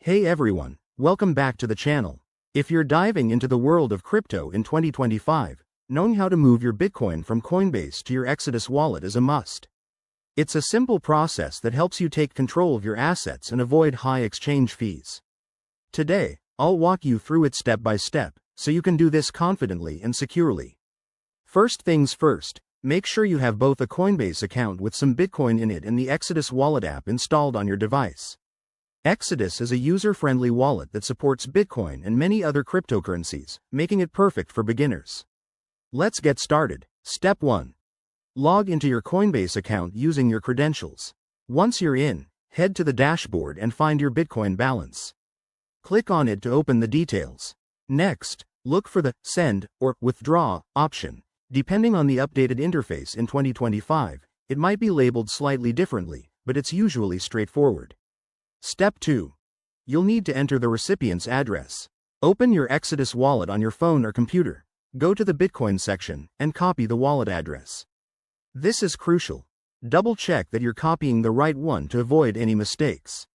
Hey everyone, welcome back to the channel. If you're diving into the world of crypto in 2025, knowing how to move your Bitcoin from Coinbase to your Exodus wallet is a must. It's a simple process that helps you take control of your assets and avoid high exchange fees. Today, I'll walk you through it step by step, so you can do this confidently and securely. First things first, make sure you have both a Coinbase account with some Bitcoin in it and the Exodus wallet app installed on your device. Exodus is a user-friendly wallet that supports Bitcoin and many other cryptocurrencies, making it perfect for beginners. Let's get started. Step 1. Log into your Coinbase account using your credentials. Once you're in, head to the dashboard and find your Bitcoin balance. Click on it to open the details. Next, look for the Send or Withdraw option. Depending on the updated interface in 2025, it might be labeled slightly differently, but it's usually straightforward. Step 2. You'll need to enter the recipient's address. Open your Exodus wallet on your phone or computer, go to the Bitcoin section, and copy the wallet address. This is crucial. Double-check that you're copying the right one to avoid any mistakes.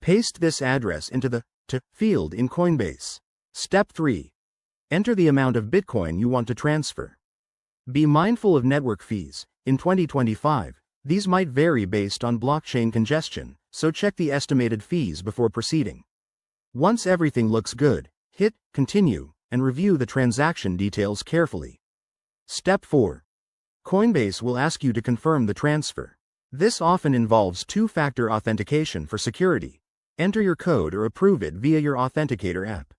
Paste this address into the To field in Coinbase. Step 3. Enter the amount of Bitcoin you want to transfer. Be mindful of network fees. In 2025, these might vary based on blockchain congestion, so check the estimated fees before proceeding. Once everything looks good, hit Continue and review the transaction details carefully. Step 4. Coinbase will ask you to confirm the transfer. This often involves two-factor authentication for security. Enter your code or approve it via your authenticator app.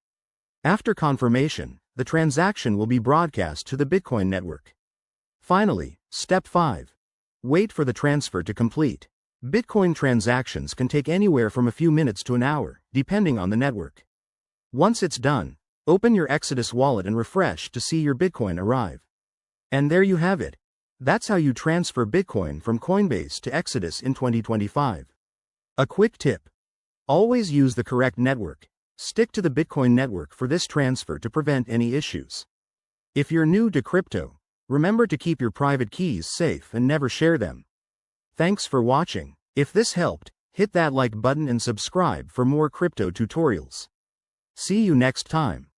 After confirmation, the transaction will be broadcast to the Bitcoin network. Finally, Step 5. Wait for the transfer to complete. Bitcoin transactions can take anywhere from a few minutes to an hour, depending on the network. Once it's done, open your Exodus wallet and refresh to see your Bitcoin arrive. And there you have it. That's how you transfer Bitcoin from Coinbase to Exodus in 2025. A quick tip. Always use the correct network. Stick to the Bitcoin network for this transfer to prevent any issues. If you're new to crypto, remember to keep your private keys safe and never share them. Thanks for watching. If this helped, hit that like button and subscribe for more crypto tutorials. See you next time.